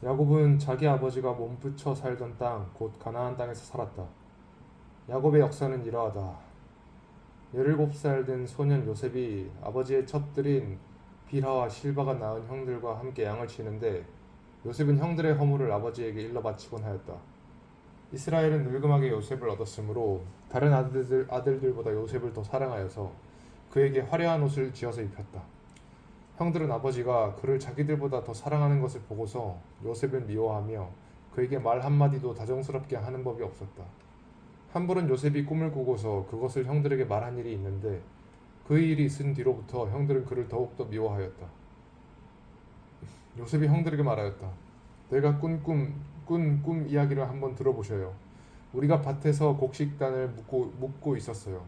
야곱은 자기 아버지가 몸부쳐 살던 땅, 곧 가나안 땅에서 살았다. 야곱의 역사는 이러하다. 17살 된 소년 요셉이 아버지의 첩들인 빌하와 실바가 낳은 형들과 함께 양을 치는데 요셉은 형들의 허물을 아버지에게 일러 바치곤 하였다. 이스라엘은 늙음하게 요셉을 얻었으므로 다른 아들들보다 요셉을 더 사랑하여서 그에게 화려한 옷을 지어서 입혔다. 형들은 아버지가 그를 자기들보다 더 사랑하는 것을 보고서 요셉을 미워하며 그에게 말 한마디도 다정스럽게 하는 법이 없었다. 한 번은 요셉이 꿈을 꾸고서 그것을 형들에게 말한 일이 있는데 그 일이 있은 뒤로부터 형들은 그를 더욱더 미워하였다. 요셉이 형들에게 말하였다. 내가 꾼 꿈 이야기를 한번 들어보셔요. 우리가 밭에서 곡식단을 묶고 있었어요.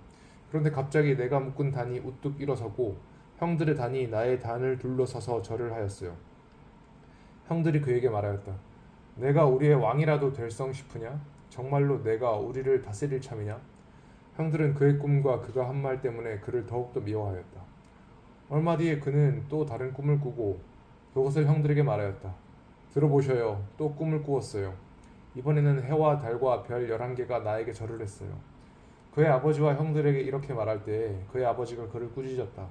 그런데 갑자기 내가 묶은 단이 우뚝 일어서고 형들의 단이 나의 단을 둘러서서 절을 하였어요. 형들이 그에게 말하였다. 내가 우리의 왕이라도 될성 싶으냐? 정말로 내가 우리를 다스릴 참이냐? 형들은 그의 꿈과 그가 한 말 때문에 그를 더욱더 미워하였다. 얼마 뒤에 그는 또 다른 꿈을 꾸고 그것을 형들에게 말하였다. 들어보셔요. 또 꿈을 꾸었어요. 이번에는 해와 달과 별 11개가 나에게 절을 했어요. 그의 아버지와 형들에게 이렇게 말할 때에 그의 아버지가 그를 꾸짖었다.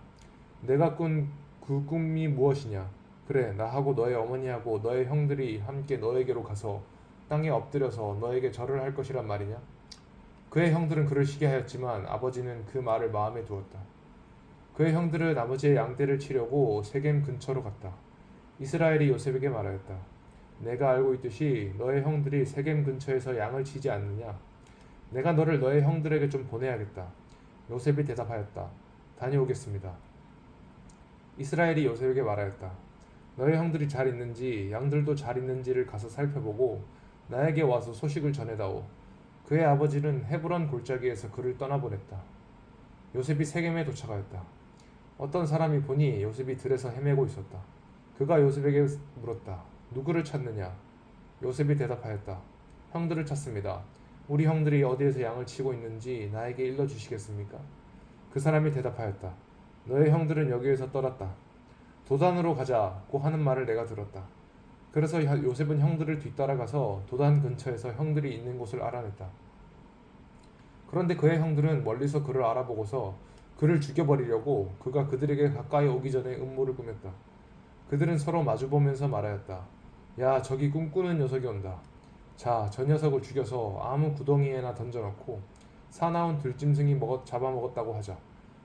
내가 꾼 그 꿈이 무엇이냐? 그래, 나하고 너의 어머니하고 너의 형들이 함께 너에게로 가서 땅에 엎드려서 너에게 절을 할 것이란 말이냐? 그의 형들은 그를 시기하였지만 아버지는 그 말을 마음에 두었다. 그의 형들은 아버지의 양떼를 치려고 세겜 근처로 갔다. 이스라엘이 요셉에게 말하였다. 내가 알고 있듯이 너의 형들이 세겜 근처에서 양을 치지 않느냐? 내가 너를 너의 형들에게 좀 보내야겠다. 요셉이 대답하였다. 다녀오겠습니다. 이스라엘이 요셉에게 말하였다. 너의 형들이 잘 있는지 양들도 잘 있는지를 가서 살펴보고 나에게 와서 소식을 전해다오. 그의 아버지는 헤브론 골짜기에서 그를 떠나보냈다. 요셉이 세겜에 도착하였다. 어떤 사람이 보니 요셉이 들에서 헤매고 있었다. 그가 요셉에게 물었다. 누구를 찾느냐? 요셉이 대답하였다. 형들을 찾습니다. 우리 형들이 어디에서 양을 치고 있는지 나에게 일러주시겠습니까? 그 사람이 대답하였다. 너의 형들은 여기에서 떠났다. 도단으로 가자고 하는 말을 내가 들었다. 그래서 요셉은 형들을 뒤따라가서 도단 근처에서 형들이 있는 곳을 알아냈다. 그런데 그의 형들은 멀리서 그를 알아보고서 그를 죽여버리려고 그가 그들에게 가까이 오기 전에 음모를 꾸몄다. 그들은 서로 마주보면서 말하였다. 야, 저기 꿈꾸는 녀석이 온다. 자, 저 녀석을 죽여서 아무 구덩이에나 던져놓고 사나운 들짐승이 잡아먹었다고 하자.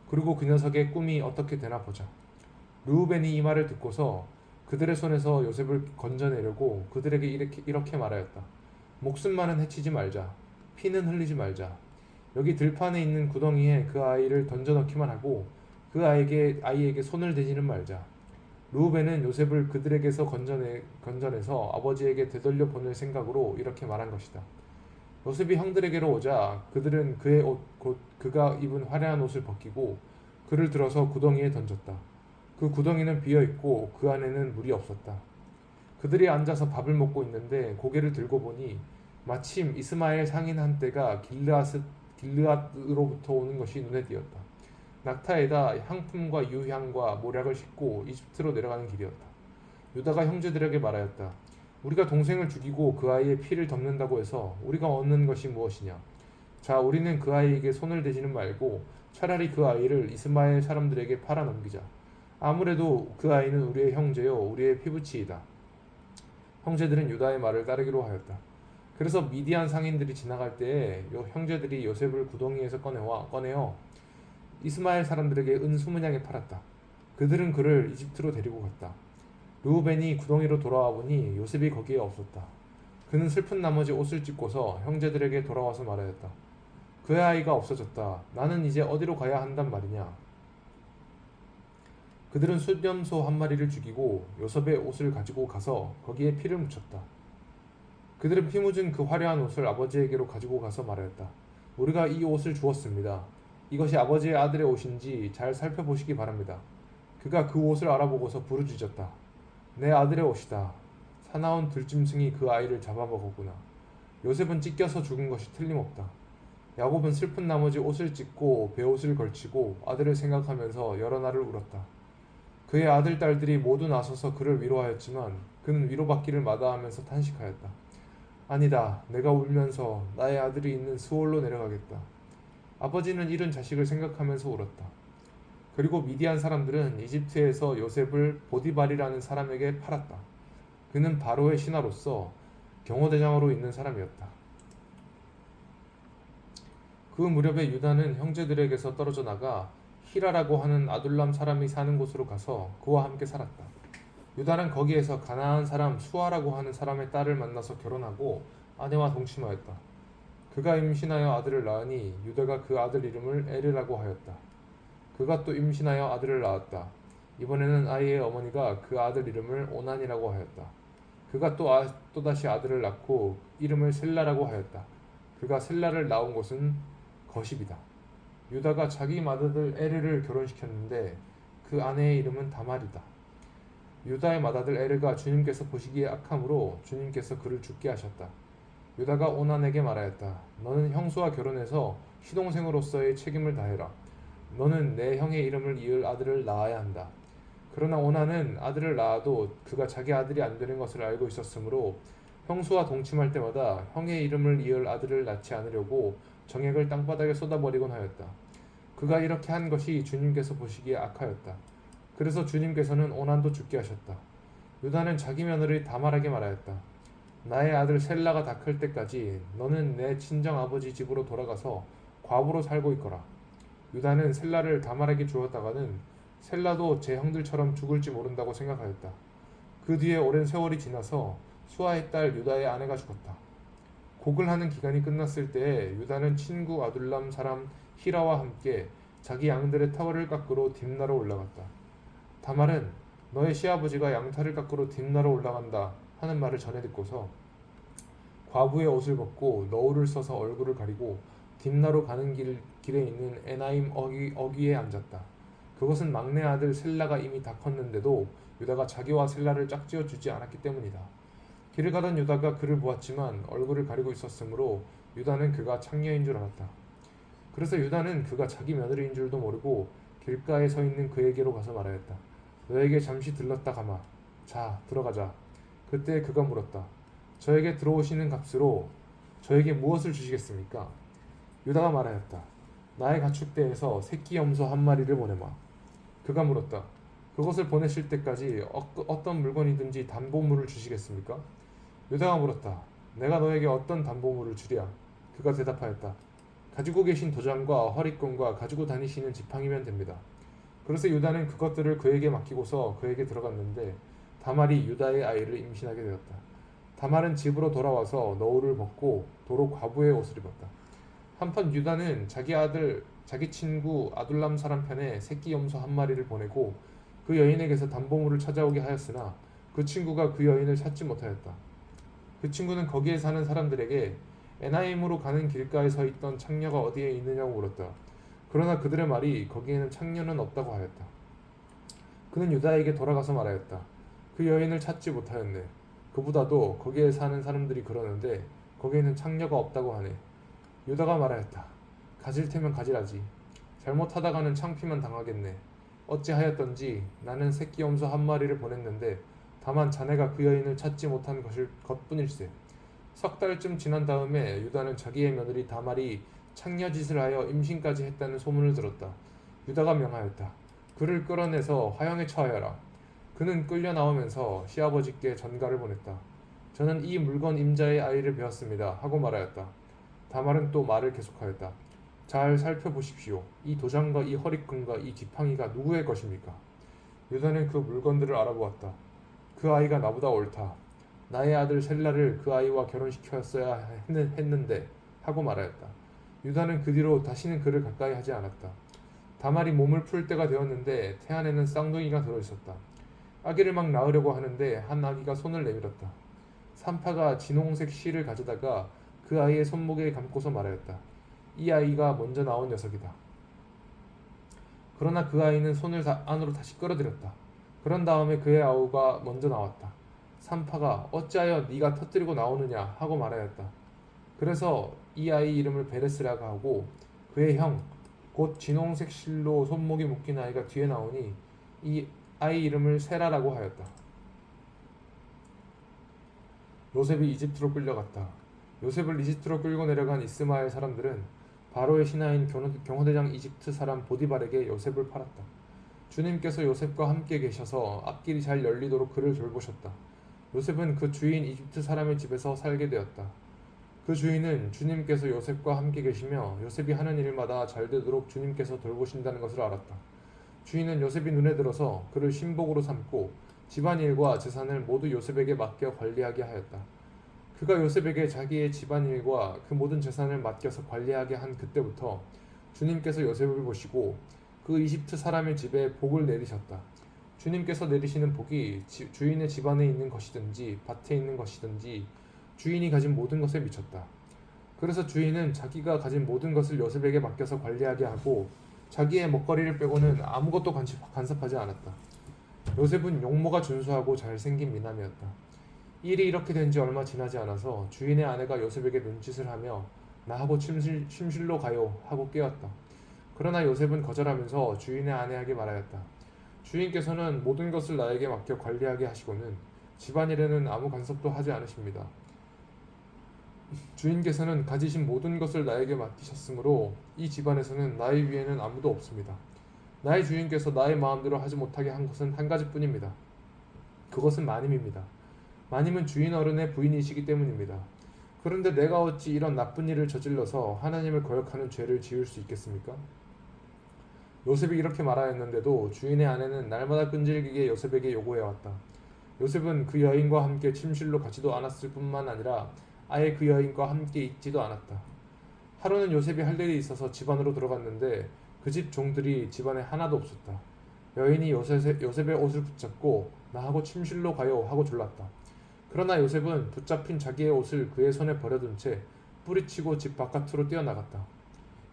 그리고 그 녀석의 꿈이 어떻게 되나 보자. 르우벤이 이 말을 듣고서 그들의 손에서 요셉을 건져내려고 그들에게 이렇게 말하였다. 목숨만은 해치지 말자. 피는 흘리지 말자. 여기 들판에 있는 구덩이에 그 아이를 던져넣기만 하고 그 아이에게 손을 대지는 말자. 르우벤은 요셉을 그들에게서 건져내서 아버지에게 되돌려 보낼 생각으로 이렇게 말한 것이다. 요셉이 형들에게로 오자 그들은 그의 옷, 곧 그가 입은 화려한 옷을 벗기고 그를 들어서 구덩이에 던졌다. 그 구덩이는 비어있고 그 안에는 물이 없었다. 그들이 앉아서 밥을 먹고 있는데 고개를 들고 보니 마침 이스마엘 상인 한 떼가 길르앗으로부터 오는 것이 눈에 띄었다. 낙타에다 향품과 유향과 모략을 싣고 이집트로 내려가는 길이었다. 유다가 형제들에게 말하였다. 우리가 동생을 죽이고 그 아이의 피를 덮는다고 해서 우리가 얻는 것이 무엇이냐? 자, 우리는 그 아이에게 손을 대지는 말고 차라리 그 아이를 이스마엘 사람들에게 팔아 넘기자. 아무래도 그 아이는 우리의 형제요 우리의 피부치이다. 형제들은 유다의 말을 따르기로 하였다. 그래서 미디안 상인들이 지나갈 때에 형제들이 요셉을 구덩이에서 꺼내어 이스마엘 사람들에게 은 20냥에 팔았다. 그들은 그를 이집트로 데리고 갔다. 르우벤이 구덩이로 돌아와 보니 요셉이 거기에 없었다. 그는 슬픈 나머지 옷을 찢고서 형제들에게 돌아와서 말하였다. 그의 아이가 없어졌다. 나는 이제 어디로 가야 한단 말이냐? 그들은 수렴소 한 마리를 죽이고 요셉의 옷을 가지고 가서 거기에 피를 묻혔다. 그들은 피 묻은 그 화려한 옷을 아버지에게로 가지고 가서 말하였다. 우리가 이 옷을 주었습니다. 이것이 아버지의 아들의 옷인지 잘 살펴보시기 바랍니다. 그가 그 옷을 알아보고서 부르짖었다. 내 아들의 옷이다. 사나운 들짐승이 그 아이를 잡아먹었구나. 요셉은 찢겨서 죽은 것이 틀림없다. 야곱은 슬픈 나머지 옷을 찢고 베옷을 걸치고 아들을 생각하면서 여러 날을 울었다. 그의 아들 딸들이 모두 나서서 그를 위로하였지만 그는 위로받기를 마다하면서 탄식하였다. 아니다. 내가 울면서 나의 아들이 있는 스올로 내려가겠다. 아버지는 잃은 자식을 생각하면서 울었다. 그리고 미디안 사람들은 이집트에서 요셉을 보디발이라는 사람에게 팔았다. 그는 바로의 신하로서 경호대장으로 있는 사람이었다. 그 무렵에 유다는 형제들에게서 떨어져 나가 히라라고 하는 아둘람 사람이 사는 곳으로 가서 그와 함께 살았다. 유다는 거기에서 가나안 사람 수아라고 하는 사람의 딸을 만나서 결혼하고 아내와 동침하였다. 그가 임신하여 아들을 낳으니 유다가 그 아들 이름을 에르라고 하였다. 그가 또 임신하여 아들을 낳았다. 이번에는 아이의 어머니가 그 아들 이름을 오난이라고 하였다. 그가 또다시 아들을 낳고 이름을 셀라라고 하였다. 그가 셀라를 낳은 곳은 거십이다. 유다가 자기 맏아들 에르를 결혼시켰는데 그 아내의 이름은 다말이다. 유다의 맏아들 에르가 주님께서 보시기에 악함으로 주님께서 그를 죽게 하셨다. 유다가 오난에게 말하였다. 너는 형수와 결혼해서 시동생으로서의 책임을 다해라. 너는 내 형의 이름을 이을 아들을 낳아야 한다. 그러나 오난은 아들을 낳아도 그가 자기 아들이 안 되는 것을 알고 있었으므로 형수와 동침할 때마다 형의 이름을 이을 아들을 낳지 않으려고 정액을 땅바닥에 쏟아버리곤 하였다. 그가 이렇게 한 것이 주님께서 보시기에 악하였다. 그래서 주님께서는 오난도 죽게 하셨다. 유다는 자기 며느리 다말에게 말하였다. 나의 아들 셀라가 다 클 때까지 너는 내 친정 아버지 집으로 돌아가서 과부로 살고 있거라. 유다는 셀라를 다말에게 주었다가는 셀라도 제 형들처럼 죽을지 모른다고 생각하였다. 그 뒤에 오랜 세월이 지나서 수아의 딸 유다의 아내가 죽었다. 곡을 하는 기간이 끝났을 때에 유다는 친구 아둘람 사람 히라와 함께 자기 양들의 털을 깎으러 딥나로 올라갔다. 다말은 너의 시아버지가 양털을 깎으러 딥나로 올라간다 하는 말을 전해 듣고서 과부의 옷을 벗고 너울을 써서 얼굴을 가리고 딥나로 가는 길에 있는 에나임 어귀에 앉았다. 그것은 막내 아들 셀라가 이미 다 컸는데도 유다가 자기와 셀라를 짝지어 주지 않았기 때문이다. 길을 가던 유다가 그를 보았지만 얼굴을 가리고 있었으므로 유다는 그가 창녀인 줄 알았다. 그래서 유다는 그가 자기 며느리인 줄도 모르고 길가에 서 있는 그에게로 가서 말하였다. 너에게 잠시 들렀다 가마. 자, 들어가자. 그때 그가 물었다. 저에게 들어오시는 값으로 저에게 무엇을 주시겠습니까? 유다가 말하였다. 나의 가축대에서 새끼 염소 한 마리를 보내마. 그가 물었다. 그것을 보내실 때까지 어떤 물건이든지 담보물을 주시겠습니까? 유다가 물었다. 내가 너에게 어떤 담보물을 주랴? 그가 대답하였다. 가지고 계신 도장과 허리끈과 가지고 다니시는 지팡이면 됩니다. 그래서 유다는 그것들을 그에게 맡기고서 그에게 들어갔는데 다말이 유다의 아이를 임신하게 되었다. 다말은 집으로 돌아와서 너울을 벗고 도로 과부의 옷을 입었다. 한편 유다는 자기 친구 아둘람 사람 편에 새끼 염소 한 마리를 보내고 그 여인에게서 담보물을 찾아오게 하였으나 그 친구가 그 여인을 찾지 못하였다. 그 친구는 거기에 사는 사람들에게 에나임으로 가는 길가에 서 있던 창녀가 어디에 있느냐고 물었다. 그러나 그들의 말이 거기에는 창녀는 없다고 하였다. 그는 유다에게 돌아가서 말하였다. 그 여인을 찾지 못하였네. 그보다도 거기에 사는 사람들이 그러는데 거기에는 창녀가 없다고 하네. 유다가 말하였다. 가질 테면 가지라지. 잘못하다가는 창피만 당하겠네. 어찌하였던지 나는 새끼 염소 한 마리를 보냈는데 다만 자네가 그 여인을 찾지 못한 것뿐일세. 석 달쯤 지난 다음에 유다는 자기의 며느리 다말이 창녀짓을 하여 임신까지 했다는 소문을 들었다. 유다가 명하였다. 그를 끌어내서 화형에 처하여라. 그는 끌려 나오면서 시아버지께 전가를 보냈다. 저는 이 물건 임자의 아이를 배웠습니다. 하고 말하였다. 다말은 또 말을 계속하였다. 잘 살펴보십시오. 이 도장과 이 허리끈과 이 지팡이가 누구의 것입니까? 유다는 그 물건들을 알아보았다. 그 아이가 나보다 옳다. 나의 아들 셀라를 그 아이와 결혼시켰어야 했는데 하고 말하였다. 유다는 그 뒤로 다시는 그를 가까이 하지 않았다. 다말이 몸을 풀 때가 되었는데 태 안에는 쌍둥이가 들어있었다. 아기를 막 낳으려고 하는데 한 아기가 손을 내밀었다. 산파가 진홍색 실을 가져다가 그 아이의 손목에 감고서 말하였다. 이 아이가 먼저 나온 녀석이다. 그러나 그 아이는 손을 안으로 다시 끌어들였다. 그런 다음에 그의 아우가 먼저 나왔다. 산파가 어찌하여 네가 터뜨리고 나오느냐 하고 말하였다. 그래서 이 아이 이름을 베레스라고 하고 그의 형 곧 진홍색 실로 손목이 묶인 아이가 뒤에 나오니 이 아이 이름을 세라라고 하였다. 요셉이 이집트로 끌려갔다. 요셉을 이집트로 끌고 내려간 이스마엘 사람들은 바로의 신하인 경호대장 이집트 사람 보디발에게 요셉을 팔았다. 주님께서 요셉과 함께 계셔서 앞길이 잘 열리도록 그를 돌보셨다. 요셉은 그 주인 이집트 사람의 집에서 살게 되었다. 그 주인은 주님께서 요셉과 함께 계시며 요셉이 하는 일마다 잘 되도록 주님께서 돌보신다는 것을 알았다. 주인은 요셉이 눈에 들어서 그를 신복으로 삼고 집안일과 재산을 모두 요셉에게 맡겨 관리하게 하였다. 그가 요셉에게 자기의 집안일과 그 모든 재산을 맡겨서 관리하게 한 그때부터 주님께서 요셉을 보시고 그 이집트 사람의 집에 복을 내리셨다. 주님께서 내리시는 복이 주인의 집안에 있는 것이든지 밭에 있는 것이든지 주인이 가진 모든 것에 미쳤다. 그래서 주인은 자기가 가진 모든 것을 요셉에게 맡겨서 관리하게 하고 자기의 먹거리를 빼고는 아무것도 간섭하지 않았다. 요셉은 용모가 준수하고 잘생긴 미남이었다. 일이 이렇게 된 지 얼마 지나지 않아서 주인의 아내가 요셉에게 눈짓을 하며 나하고 침실로 가요 하고 깨웠다. 그러나 요셉은 거절하면서 주인의 아내에게 말하였다. 주인께서는 모든 것을 나에게 맡겨 관리하게 하시고는 집안일에는 아무 간섭도 하지 않으십니다. 주인께서는 가지신 모든 것을 나에게 맡기셨으므로 이 집안에서는 나의 위에는 아무도 없습니다. 나의 주인께서 나의 마음대로 하지 못하게 한 것은 한 가지뿐입니다. 그것은 마님입니다. 마님은 주인 어른의 부인이시기 때문입니다. 그런데 내가 어찌 이런 나쁜 일을 저질러서 하나님을 거역하는 죄를 지을 수 있겠습니까? 요셉이 이렇게 말하였는데도 주인의 아내는 날마다 끈질기게 요셉에게 요구해왔다. 요셉은 그 여인과 함께 침실로 가지도 않았을 뿐만 아니라 아예 그 여인과 함께 있지도 않았다. 하루는 요셉이 할 일이 있어서 집 안으로 들어갔는데 그 집 종들이 집안에 하나도 없었다. 여인이 요셉의 옷을 붙잡고 나하고 침실로 가요 하고 졸랐다. 그러나 요셉은 붙잡힌 자기의 옷을 그의 손에 버려둔 채 뿌리치고 집 바깥으로 뛰어나갔다.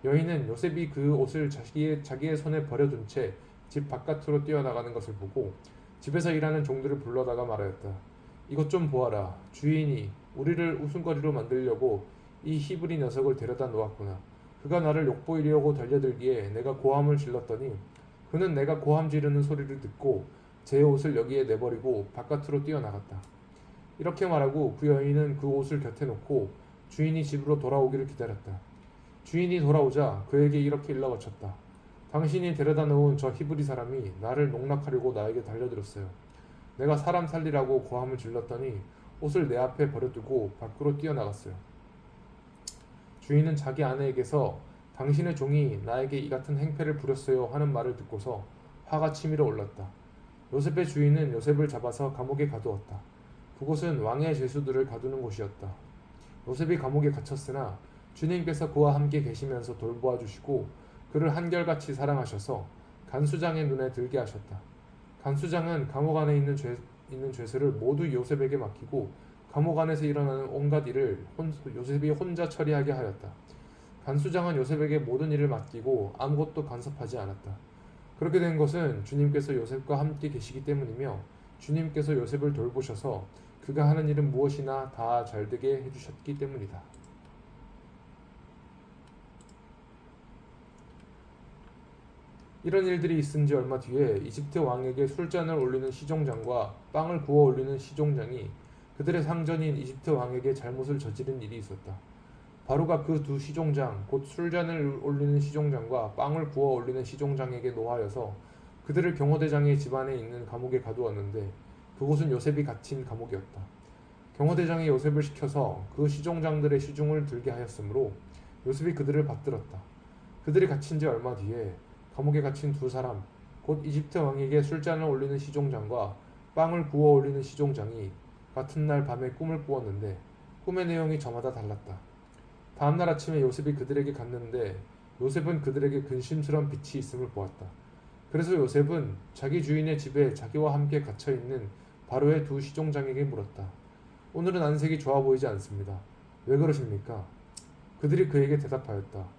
여인은 요셉이 그 옷을 자기의 손에 버려둔 채 집 바깥으로 뛰어나가는 것을 보고 집에서 일하는 종들을 불러다가 말하였다. 이것 좀 보아라. 주인이 우리를 웃음거리로 만들려고 이 히브리 녀석을 데려다 놓았구나. 그가 나를 욕보이려고 달려들기에 내가 고함을 질렀더니 그는 내가 고함 지르는 소리를 듣고 제 옷을 여기에 내버리고 바깥으로 뛰어나갔다. 이렇게 말하고 그 여인은 그 옷을 곁에 놓고 주인이 집으로 돌아오기를 기다렸다. 주인이 돌아오자 그에게 이렇게 일러바쳤다. 당신이 데려다 놓은 저 히브리 사람이 나를 농락하려고 나에게 달려들었어요. 내가 사람 살리라고 고함을 질렀더니 옷을 내 앞에 버려두고 밖으로 뛰어나갔어요. 주인은 자기 아내에게서 당신의 종이 나에게 이 같은 행패를 부렸어요 하는 말을 듣고서 화가 치밀어 올랐다. 요셉의 주인은 요셉을 잡아서 감옥에 가두었다. 그곳은 왕의 죄수들을 가두는 곳이었다. 요셉이 감옥에 갇혔으나 주님께서 그와 함께 계시면서 돌보아 주시고 그를 한결같이 사랑하셔서 간수장의 눈에 들게 하셨다. 간수장은 감옥 안에 있는 죄수를 모두 요셉에게 맡기고 감옥 안에서 일어나는 온갖 일을 요셉이 혼자 처리하게 하였다. 간수장은 요셉에게 모든 일을 맡기고 아무것도 간섭하지 않았다. 그렇게 된 것은 주님께서 요셉과 함께 계시기 때문이며 주님께서 요셉을 돌보셔서 그가 하는 일은 무엇이나 다 잘되게 해주셨기 때문이다. 이런 일들이 있은 지 얼마 뒤에 이집트 왕에게 술잔을 올리는 시종장과 빵을 구워 올리는 시종장이 그들의 상전인 이집트 왕에게 잘못을 저지른 일이 있었다. 바로가 그 두 시종장, 곧 술잔을 올리는 시종장과 빵을 구워 올리는 시종장에게 노하여서 그들을 경호대장의 집안에 있는 감옥에 가두었는데 그곳은 요셉이 갇힌 감옥이었다. 경호대장이 요셉을 시켜서 그 시종장들의 시중을 들게 하였으므로 요셉이 그들을 받들었다. 그들이 갇힌 지 얼마 뒤에 감옥에 갇힌 두 사람, 곧 이집트 왕에게 술잔을 올리는 시종장과 빵을 구워 올리는 시종장이 같은 날 밤에 꿈을 꾸었는데 꿈의 내용이 저마다 달랐다. 다음날 아침에 요셉이 그들에게 갔는데 요셉은 그들에게 근심스러운 빛이 있음을 보았다. 그래서 요셉은 자기 주인의 집에 자기와 함께 갇혀있는 바로의 두 시종장에게 물었다. 오늘은 안색이 좋아 보이지 않습니다. 왜 그러십니까? 그들이 그에게 대답하였다.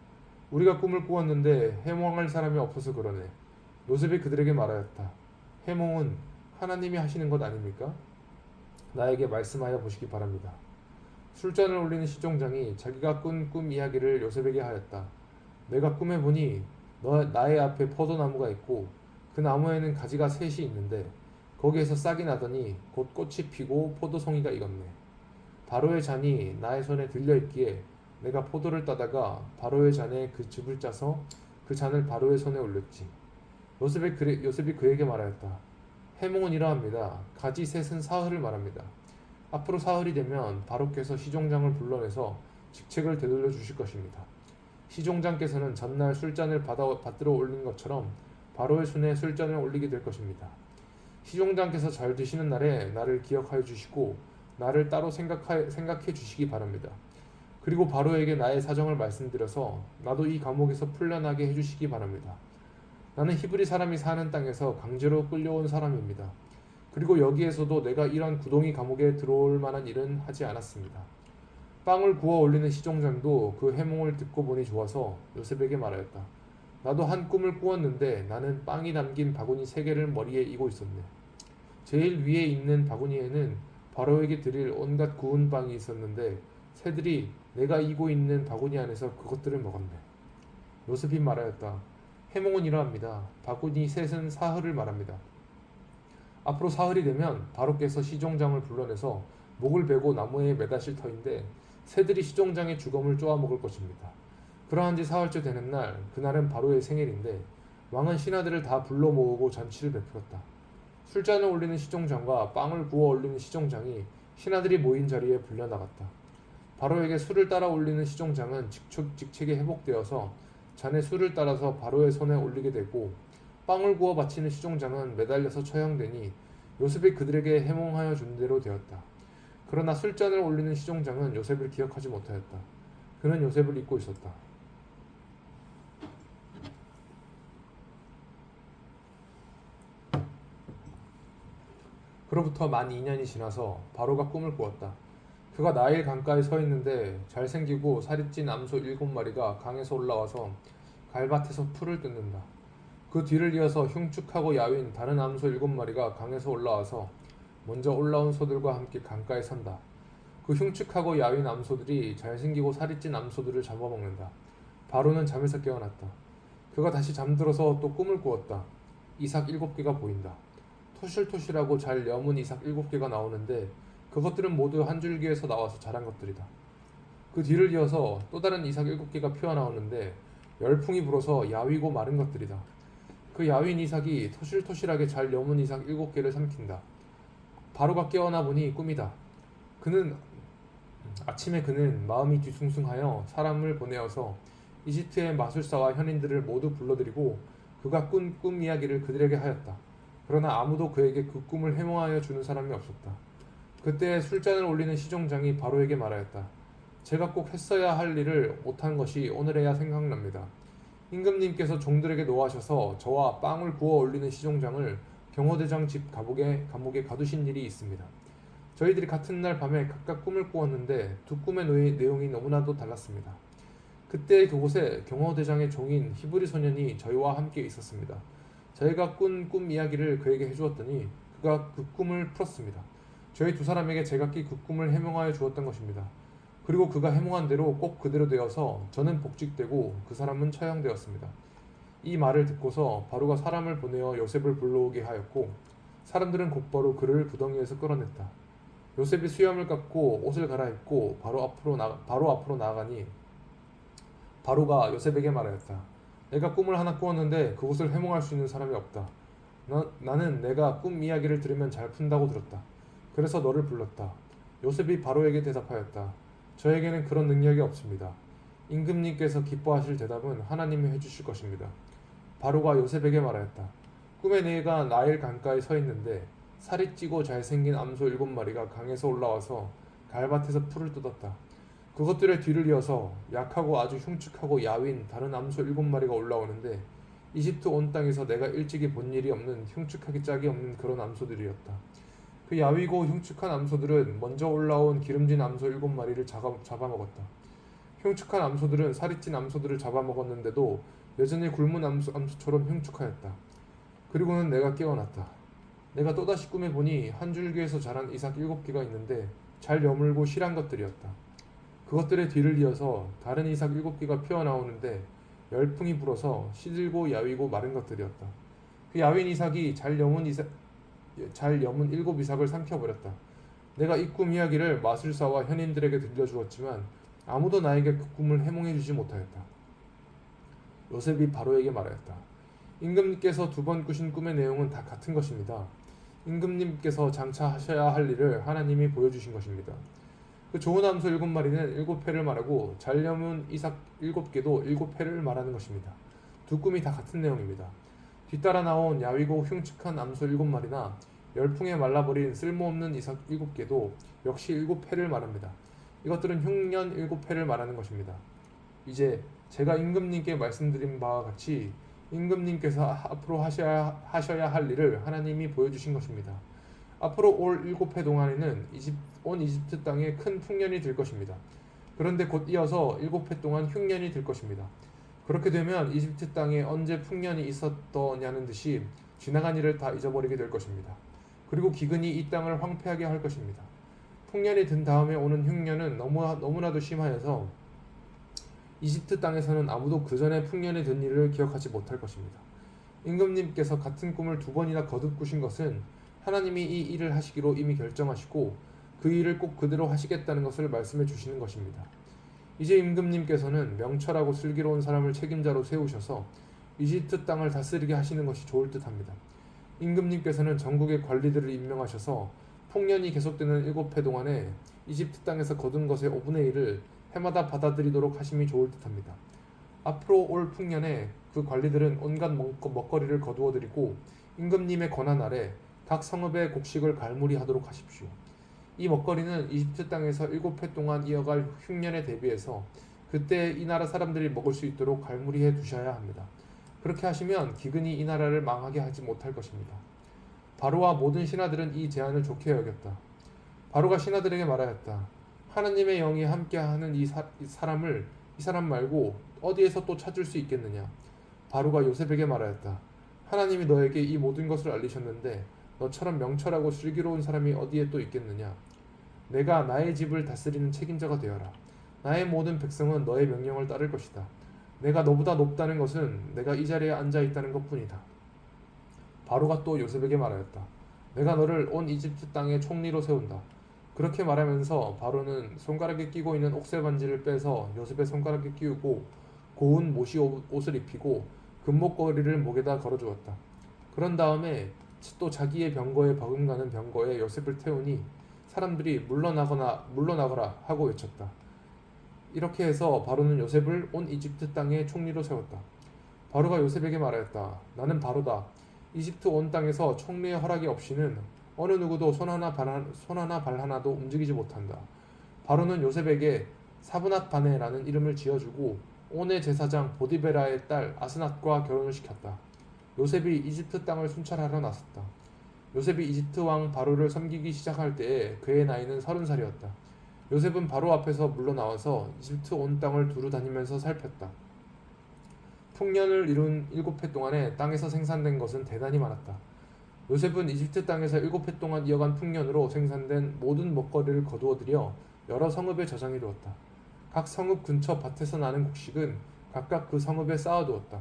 우리가 꿈을 꾸었는데 해몽할 사람이 없어서 그러네. 요셉이 그들에게 말하였다. 해몽은 하나님이 하시는 것 아닙니까? 나에게 말씀하여 보시기 바랍니다. 술잔을 올리는 시종장이 자기가 꾼 꿈 이야기를 요셉에게 하였다. 내가 꿈에 보니 나의 앞에 포도나무가 있고 그 나무에는 가지가 셋이 있는데 거기에서 싹이 나더니 곧 꽃이 피고 포도송이가 익었네. 바로의 잔이 나의 손에 들려 있기에 내가 포도를 따다가 바로의 잔에 그 즙을 짜서 그 잔을 바로의 손에 올렸지. 요셉이 그에게 말하였다. 해몽은 이러합니다. 가지 셋은 사흘을 말합니다. 앞으로 사흘이 되면 바로께서 시종장을 불러내서 직책을 되돌려 주실 것입니다. 시종장께서는 전날 술잔을 받들어 올린 것처럼 바로의 손에 술잔을 올리게 될 것입니다. 시종장께서 잘 드시는 날에 나를 기억하여 주시고 나를 따로 생각해 주시기 바랍니다. 그리고 바로에게 나의 사정을 말씀드려서 나도 이 감옥에서 풀려나게 해주시기 바랍니다. 나는 히브리 사람이 사는 땅에서 강제로 끌려온 사람입니다. 그리고 여기에서도 내가 이런 구덩이 감옥에 들어올 만한 일은 하지 않았습니다. 빵을 구워 올리는 시종장도 그 해몽을 듣고 보니 좋아서 요셉에게 말하였다. 나도 한 꿈을 꾸었는데 나는 빵이 담긴 바구니 3개를 머리에 이고 있었네. 제일 위에 있는 바구니에는 바로에게 드릴 온갖 구운 빵이 있었는데 새들이 내가 이고 있는 바구니 안에서 그것들을 먹었네. 요셉이 말하였다. 해몽은 이러합니다. 바구니 셋은 사흘을 말합니다. 앞으로 사흘이 되면 바로께서 시종장을 불러내서 목을 베고 나무에 매다실 터인데 새들이 시종장의 주검을 쪼아 먹을 것입니다. 그러한 지 사흘째 되는 날, 그날은 바로의 생일인데 왕은 신하들을 다 불러 모으고 잔치를 베풀었다. 술잔을 올리는 시종장과 빵을 구워 올리는 시종장이 신하들이 모인 자리에 불려나갔다. 바로에게 술을 따라 올리는 시종장은 직책에 회복되어서 잔에 술을 따라서 바로의 손에 올리게 되고 빵을 구워 바치는 시종장은 매달려서 처형되니 요셉이 그들에게 해몽하여 준 대로 되었다. 그러나 술잔을 올리는 시종장은 요셉을 기억하지 못하였다. 그는 요셉을 잊고 있었다. 그로부터 만 2년이 지나서 바로가 꿈을 꾸었다. 그가 나일 강가에 서 있는데 잘생기고 살이 찐 암소 7마리가 강에서 올라와서 갈밭에서 풀을 뜯는다. 그 뒤를 이어서 흉측하고 야윈 다른 암소 7마리가 강에서 올라와서 먼저 올라온 소들과 함께 강가에 선다. 그 흉측하고 야윈 암소들이 잘생기고 살이 찐 암소들을 잡아먹는다. 바로는 잠에서 깨어났다. 그가 다시 잠들어서 또 꿈을 꾸었다. 이삭 7개가 보인다. 토실토실하고 잘 여문 이삭 7개가 나오는데 그것들은 모두 한 줄기에서 나와서 자란 것들이다. 그 뒤를 이어서 또 다른 이삭 7개가 피어나오는데 열풍이 불어서 야위고 마른 것들이다. 그 야윈 이삭이 토실토실하게 잘 여문 이삭 7개를 삼킨다. 바로가 깨어나 보니 꿈이다. 아침에 그는 마음이 뒤숭숭하여 사람을 보내어서 이집트의 마술사와 현인들을 모두 불러들이고 그가 꾼 꿈 이야기를 그들에게 하였다. 그러나 아무도 그에게 그 꿈을 해몽하여 주는 사람이 없었다. 그때 술잔을 올리는 시종장이 바로에게 말하였다. 제가 꼭 했어야 할 일을 못한 것이 오늘에야 생각납니다. 임금님께서 종들에게 노하셔서 저와 빵을 구워 올리는 시종장을 경호대장 집 감옥에 가두신 일이 있습니다. 저희들이 같은 날 밤에 각각 꿈을 꾸었는데 두 꿈의 내용이 너무나도 달랐습니다. 그때 그곳에 경호대장의 종인 히브리 소년이 저희와 함께 있었습니다. 저희가 꾼 꿈 이야기를 그에게 해주었더니 그가 그 꿈을 풀었습니다. 저희 두 사람에게 제각기 그 꿈을 해몽하여 주었던 것입니다. 그리고 그가 해몽한 대로 꼭 그대로 되어서 저는 복직되고 그 사람은 처형되었습니다. 이 말을 듣고서 바로가 사람을 보내어 요셉을 불러오게 하였고 사람들은 곧바로 그를 구덩이에서 끌어냈다. 요셉이 수염을 깎고 옷을 갈아입고 바로 앞으로 나아가니 바로가 요셉에게 말하였다. 내가 꿈을 하나 꾸었는데 그것을 해몽할 수 있는 사람이 없다. 나는 내가 꿈 이야기를 들으면 잘 푼다고 들었다. 그래서 너를 불렀다. 요셉이 바로에게 대답하였다. 저에게는 그런 능력이 없습니다. 임금님께서 기뻐하실 대답은 하나님이 해주실 것입니다. 바로가 요셉에게 말하였다. 꿈에 내가 나일 강가에 서 있는데 살이 찌고 잘생긴 암소 7마리가 강에서 올라와서 갈밭에서 풀을 뜯었다. 그것들의 뒤를 이어서 약하고 아주 흉측하고 야윈 다른 암소 7마리가 올라오는데 이집트 온 땅에서 내가 일찍이 본 일이 없는 흉측하기 짝이 없는 그런 암소들이었다. 그 야위고 흉측한 암소들은 먼저 올라온 기름진 암소 7마리를 잡아먹었다. 흉측한 암소들은 살이 찐 암소들을 잡아먹었는데도 여전히 굶은 암소처럼 흉측하였다. 그리고는 내가 깨어났다. 내가 또다시 꿈에 보니 한 줄기에서 자란 이삭 7개가 있는데 잘 여물고 실한 것들이었다. 그것들의 뒤를 이어서 다른 이삭 7개가 피어나오는데 열풍이 불어서 시들고 야위고 마른 것들이었다. 그 야윈 이삭이 잘 여문 일곱 이삭을 삼켜버렸다. 내가 이 꿈 이야기를 마술사와 현인들에게 들려주었지만 아무도 나에게 그 꿈을 해몽해주지 못하였다. 요셉이 바로에게 말하였다. 임금님께서 두 번 꾸신 꿈의 내용은 다 같은 것입니다. 임금님께서 장차 하셔야 할 일을 하나님이 보여주신 것입니다. 그 좋은 암소 7마리는 7회를 말하고 잘 여문 이삭 7개도 7회를 말하는 것입니다. 두 꿈이 다 같은 내용입니다. 뒤따라 나온 야위고 흉측한 암소 7마리나 열풍에 말라버린 쓸모없는 이삭 7개도 역시 7회를 말합니다. 이것들은 흉년 7회를 말하는 것입니다. 이제 제가 임금님께 말씀드린 바와 같이 임금님께서 앞으로 하셔야 할 일을 하나님이 보여주신 것입니다. 앞으로 올 7해 동안에는 온 이집트 땅에 큰 풍년이 들 것입니다. 그런데 곧 이어서 7해 동안 흉년이 들 것입니다. 그렇게 되면 이집트 땅에 언제 풍년이 있었더냐는 듯이 지나간 일을 다 잊어버리게 될 것입니다. 그리고 기근이 이 땅을 황폐하게 할 것입니다. 풍년이 든 다음에 오는 흉년은 너무나도 심하여서 이집트 땅에서는 아무도 그 전에 풍년이 든 일을 기억하지 못할 것입니다. 임금님께서 같은 꿈을 2번이나 거듭 꾸신 것은 하나님이 이 일을 하시기로 이미 결정하시고 그 일을 꼭 그대로 하시겠다는 것을 말씀해 주시는 것입니다. 이제 임금님께서는 명철하고 슬기로운 사람을 책임자로 세우셔서 이집트 땅을 다스리게 하시는 것이 좋을 듯합니다. 임금님께서는 전국의 관리들을 임명하셔서 풍년이 계속되는 7해 동안에 이집트 땅에서 거둔 것의 5분의 1을 해마다 받아들이도록 하심이 좋을 듯합니다. 앞으로 올 풍년에 그 관리들은 온갖 먹거리를 거두어들이고 임금님의 권한 아래 각 성읍의 곡식을 갈무리하도록 하십시오. 이 먹거리는 이집트 땅에서 7해 동안 이어갈 흉년에 대비해서 그때 이 나라 사람들이 먹을 수 있도록 갈무리해 두셔야 합니다. 그렇게 하시면 기근이 이 나라를 망하게 하지 못할 것입니다. 바로와 모든 신하들은 이 제안을 좋게 여겼다. 바로가 신하들에게 말하였다. 하나님의 영이 함께하는 이 사람 말고 어디에서 또 찾을 수 있겠느냐? 바로가 요셉에게 말하였다. 하나님이 너에게 이 모든 것을 알리셨는데 너처럼 명철하고 슬기로운 사람이 어디에 또 있겠느냐? 내가 나의 집을 다스리는 책임자가 되어라. 나의 모든 백성은 너의 명령을 따를 것이다. 내가 너보다 높다는 것은 내가 이 자리에 앉아 있다는 것뿐이다. 바로가 또 요셉에게 말하였다. 내가 너를 온 이집트 땅의 총리로 세운다. 그렇게 말하면서 바로는 손가락에 끼고 있는 옥새 반지를 빼서 요셉의 손가락에 끼우고 고운 모시 옷을 입히고 금목걸이를 목에다 걸어주었다. 그런 다음에 또 자기의 병거에 버금가는 병거에 요셉을 태우니 사람들이 물러나거라 하고 외쳤다. 이렇게 해서 바로는 요셉을 온 이집트 땅의 총리로 세웠다. 바로가 요셉에게 말하였다. 나는 바로다. 이집트 온 땅에서 총리의 허락이 없이는 어느 누구도 손 하나 발 하나도 움직이지 못한다. 바로는 요셉에게 사브낫 바네라는 이름을 지어주고 온의 제사장 보디베라의 딸 아스낫과 결혼을 시켰다. 요셉이 이집트 땅을 순찰하러 나섰다. 요셉이 이집트 왕 바로를 섬기기 시작할 때에 그의 나이는 30살이었다. 요셉은 바로 앞에서 물러나와서 이집트 온 땅을 두루 다니면서 살폈다. 풍년을 이룬 7해 동안에 땅에서 생산된 것은 대단히 많았다. 요셉은 이집트 땅에서 7해 동안 이어간 풍년으로 생산된 모든 먹거리를 거두어들여 여러 성읍에 저장해 두었다. 각 성읍 근처 밭에서 나는 곡식은 각각 그 성읍에 쌓아두었다.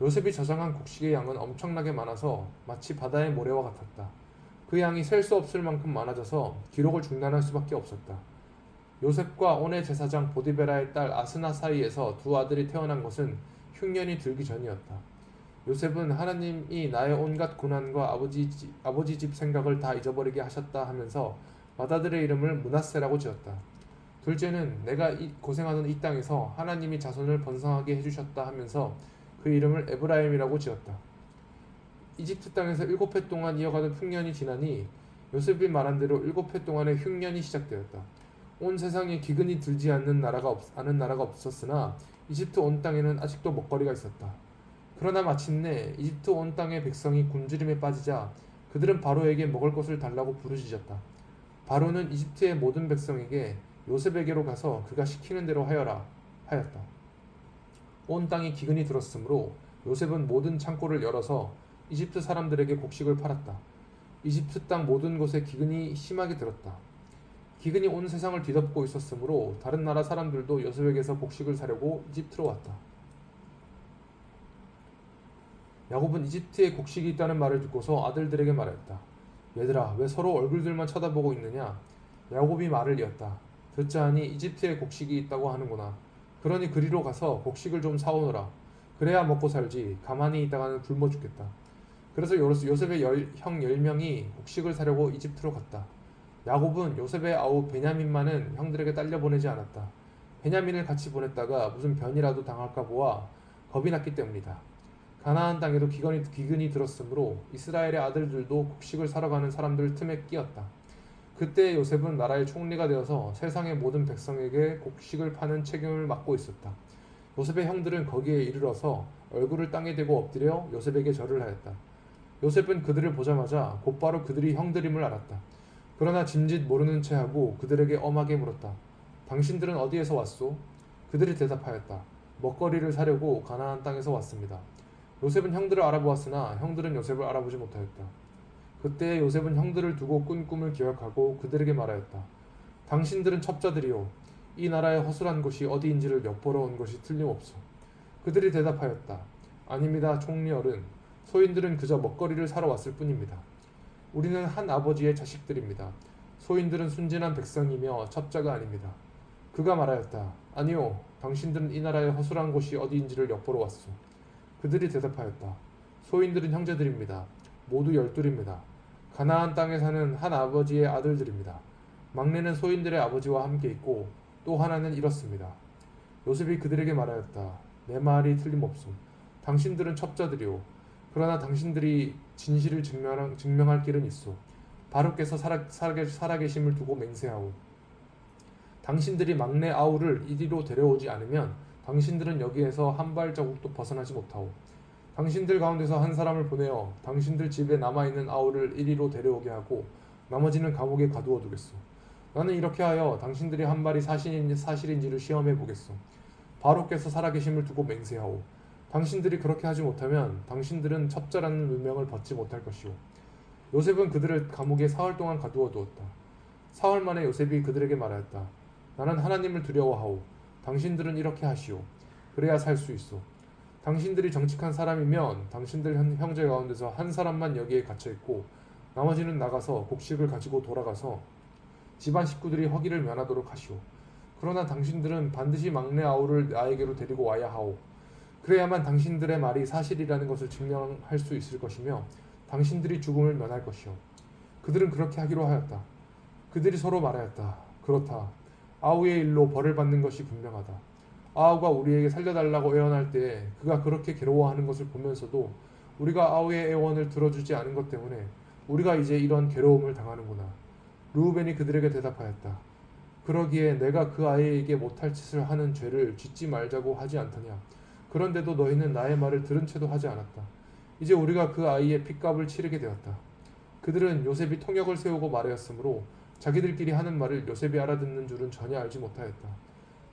요셉이 저장한 곡식의 양은 엄청나게 많아서 마치 바다의 모래와 같았다. 그 양이 셀 수 없을 만큼 많아져서 기록을 중단할 수밖에 없었다. 요셉과 온의 제사장 보디베라의 딸 아스나 사이에서 두 아들이 태어난 것은 흉년이 들기 전이었다. 요셉은 하나님이 나의 온갖 고난과 아버지 집 생각을 다 잊어버리게 하셨다 하면서 맏아들의 이름을 므낫세라고 지었다. 둘째는 내가 고생하는 이 땅에서 하나님이 자손을 번성하게 해주셨다 하면서 그 이름을 에브라임이라고 지었다. 이집트 땅에서 7해 동안 이어가던 풍년이 지나니 요셉이 말한 대로 7해 동안의 흉년이 시작되었다. 온 세상에 기근이 들지 않는 나라가 없었으나 이집트 온 땅에는 아직도 먹거리가 있었다. 그러나 마침내 이집트 온 땅의 백성이 굶주림에 빠지자 그들은 바로에게 먹을 것을 달라고 부르짖었다. 바로는 이집트의 모든 백성에게 요셉에게로 가서 그가 시키는 대로 하여라 하였다. 온 땅에 기근이 들었으므로 요셉은 모든 창고를 열어서 이집트 사람들에게 곡식을 팔았다. 이집트 땅 모든 곳에 기근이 심하게 들었다. 기근이 온 세상을 뒤덮고 있었으므로 다른 나라 사람들도 요셉에게서 곡식을 사려고 이집트로 왔다. 야곱은 이집트에 곡식이 있다는 말을 듣고서 아들들에게 말했다. 얘들아, 왜 서로 얼굴들만 쳐다보고 있느냐? 야곱이 말을 이었다. 듣자 하니 이집트에 곡식이 있다고 하는구나. 그러니 그리로 가서 곡식을 좀 사오너라. 그래야 먹고 살지. 가만히 있다가는 굶어 죽겠다. 그래서 요셉의 형 10명이 곡식을 사려고 이집트로 갔다. 야곱은 요셉의 아우 베냐민만은 형들에게 딸려 보내지 않았다. 베냐민을 같이 보냈다가 무슨 변이라도 당할까 보아 겁이 났기 때문이다. 가나안 땅에도 기근이 들었으므로 이스라엘의 아들들도 곡식을 사러 가는 사람들 틈에 끼었다. 그때 요셉은 나라의 총리가 되어서 세상의 모든 백성에게 곡식을 파는 책임을 맡고 있었다. 요셉의 형들은 거기에 이르러서 얼굴을 땅에 대고 엎드려 요셉에게 절을 하였다. 요셉은 그들을 보자마자 곧바로 그들이 형들임을 알았다. 그러나 짐짓 모르는 체하고 그들에게 엄하게 물었다. 당신들은 어디에서 왔소? 그들이 대답하였다. 먹거리를 사려고 가나안 땅에서 왔습니다. 요셉은 형들을 알아보았으나 형들은 요셉을 알아보지 못하였다. 그때 요셉은 형들을 두고 꾼 꿈을 기억하고 그들에게 말하였다. 당신들은 첩자들이요. 이 나라의 허술한 곳이 어디인지를 엿보러 온 것이 틀림없소. 그들이 대답하였다. 아닙니다, 총리 어른. 소인들은 그저 먹거리를 사러 왔을 뿐입니다. 우리는 한 아버지의 자식들입니다. 소인들은 순진한 백성이며 첩자가 아닙니다. 그가 말하였다. 아니요, 당신들은 이 나라의 허술한 곳이 어디인지를 엿보러 왔소. 그들이 대답하였다. 소인들은 형제들입니다. 모두 12입니다. 가나안 땅에 사는 한 아버지의 아들들입니다. 막내는 소인들의 아버지와 함께 있고 또 하나는 이렇습니다. 요셉이 그들에게 말하였다. 내 말이 틀림없소. 당신들은 첩자들이오. 그러나 당신들이 진실을 증명할 길은 있소. 바로께서 살아계심을 두고 맹세하오. 당신들이 막내 아우를 이리로 데려오지 않으면 당신들은 여기에서 한 발자국도 벗어나지 못하오. 당신들 가운데서 한 사람을 보내어 당신들 집에 남아있는 아우를 이리로 데려오게 하고 나머지는 감옥에 가두어 두겠소. 나는 이렇게 하여 당신들이 한 말이 사실인지를 시험해 보겠소. 바로께서 살아계심을 두고 맹세하오. 당신들이 그렇게 하지 못하면 당신들은 첩자라는 누명을 벗지 못할 것이오. 요셉은 그들을 감옥에 사흘 동안 가두어 두었다. 사흘 만에 요셉이 그들에게 말하였다. 나는 하나님을 두려워하오. 당신들은 이렇게 하시오. 그래야 살 수 있소. 당신들이 정직한 사람이면 당신들 형제 가운데서 한 사람만 여기에 갇혀있고 나머지는 나가서 곡식을 가지고 돌아가서 집안 식구들이 허기를 면하도록 하시오. 그러나 당신들은 반드시 막내 아우를 나에게로 데리고 와야 하오. 그래야만 당신들의 말이 사실이라는 것을 증명할 수 있을 것이며 당신들이 죽음을 면할 것이오. 그들은 그렇게 하기로 하였다. 그들이 서로 말하였다. 그렇다. 아우의 일로 벌을 받는 것이 분명하다. 아우가 우리에게 살려달라고 애원할 때 그가 그렇게 괴로워하는 것을 보면서도 우리가 아우의 애원을 들어주지 않은 것 때문에 우리가 이제 이런 괴로움을 당하는구나. 르우벤이 그들에게 대답하였다. 그러기에 내가 그 아이에게 못할 짓을 하는 죄를 짓지 말자고 하지 않더냐. 그런데도 너희는 나의 말을 들은 채도 하지 않았다. 이제 우리가 그 아이의 핏값을 치르게 되었다. 그들은 요셉이 통역을 세우고 말하였으므로 자기들끼리 하는 말을 요셉이 알아듣는 줄은 전혀 알지 못하였다.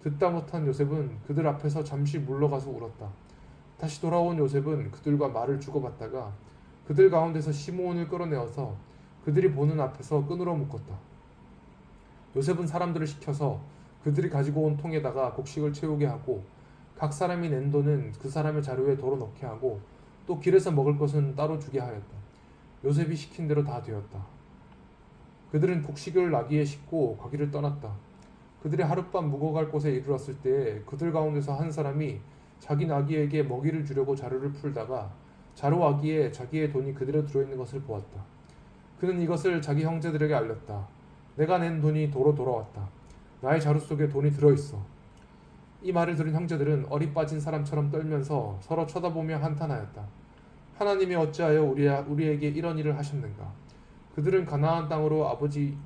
듣다 못한 요셉은 그들 앞에서 잠시 물러가서 울었다. 다시 돌아온 요셉은 그들과 말을 주고받다가 그들 가운데서 시므온을 끌어내어서 그들이 보는 앞에서 끈으로 묶었다. 요셉은 사람들을 시켜서 그들이 가지고 온 통에다가 곡식을 채우게 하고 각 사람이 낸 돈은 그 사람의 자루에 도로 넣게 하고 또 길에서 먹을 것은 따로 주게 하였다. 요셉이 시킨 대로 다 되었다. 그들은 곡식을 나귀에 싣고 거기를 떠났다. 그들이 하룻밤 묵어갈 곳에 이르렀을 때 그들 가운데서 한 사람이 자기 나귀에게 먹이를 주려고 자루를 풀다가 자루 아귀에 자기의 돈이 그대로 들어있는 것을 보았다. 그는 이것을 자기 형제들에게 알렸다. 내가 낸 돈이 도로 돌아왔다. 나의 자루 속에 돈이 들어있어. 이 말을 들은 형제들은 어리 빠진 사람처럼 떨면서 서로 쳐다보며 한탄하였다. 하나님이 어찌하여 우리에게 이런 일을 하셨는가? 그들은 가나안 땅으로 아버지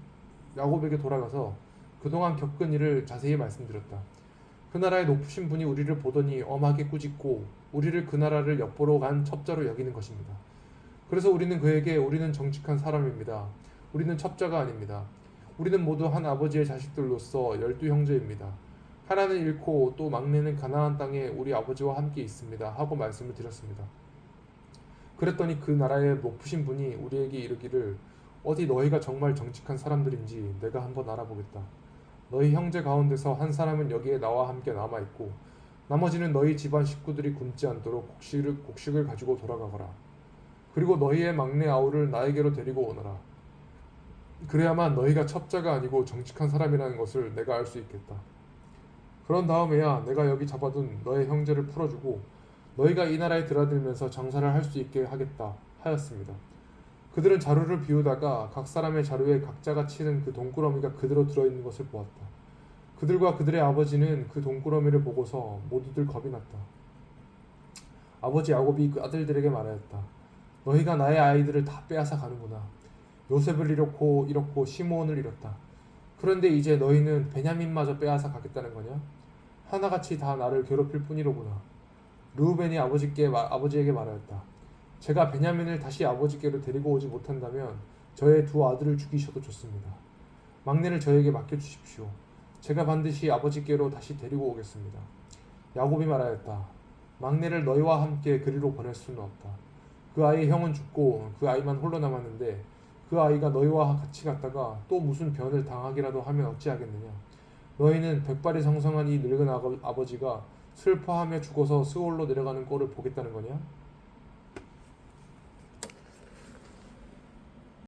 야곱에게 돌아가서 그동안 겪은 일을 자세히 말씀드렸다. 그 나라의 높으신 분이 우리를 보더니 엄하게 꾸짖고 우리를 그 나라를 엿보러 간 첩자로 여기는 것입니다. 그래서 우리는 그에게 우리는 정직한 사람입니다. 우리는 첩자가 아닙니다. 우리는 모두 한 아버지의 자식들로서 12형제입니다. 하나는 잃고 또 막내는 가나안 땅에 우리 아버지와 함께 있습니다. 하고 말씀을 드렸습니다. 그랬더니 그 나라의 높으신 분이 우리에게 이르기를 어디 너희가 정말 정직한 사람들인지 내가 한번 알아보겠다. 너희 형제 가운데서 한 사람은 여기에 나와 함께 남아있고 나머지는 너희 집안 식구들이 굶지 않도록 곡식을 가지고 돌아가거라. 그리고 너희의 막내 아우를 나에게로 데리고 오너라. 그래야만 너희가 첩자가 아니고 정직한 사람이라는 것을 내가 알 수 있겠다. 그런 다음에야 내가 여기 잡아둔 너의 형제를 풀어주고 너희가 이 나라에 드나들면서 장사를 할 수 있게 하겠다 하였습니다. 그들은 자루를 비우다가 각 사람의 자루에 각자가 치는 그 동꾸러미가 그대로 들어있는 것을 보았다. 그들과 그들의 아버지는 그 동꾸러미를 보고서 모두들 겁이 났다. 아버지 야곱이 그 아들들에게 말하였다. 너희가 나의 아이들을 다 빼앗아 가는구나. 요셉을 잃었고 시므온을 잃었다. 그런데 이제 너희는 베냐민마저 빼앗아 가겠다는 거냐? 하나같이 다 나를 괴롭힐 뿐이로구나. 르우벤이 아버지에게 말하였다. 제가 베냐민을 다시 아버지께로 데리고 오지 못한다면 저의 두 아들을 죽이셔도 좋습니다. 막내를 저에게 맡겨주십시오. 제가 반드시 아버지께로 다시 데리고 오겠습니다. 야곱이 말하였다. 막내를 너희와 함께 그리로 보낼 수는 없다. 그 아이의 형은 죽고 그 아이만 홀로 남았는데 그 아이가 너희와 같이 갔다가 또 무슨 변을 당하기라도 하면 어찌하겠느냐. 너희는 백발이 성성한 이 늙은 아버지가 슬퍼하며 죽어서 스올로 내려가는 꼴을 보겠다는 거냐?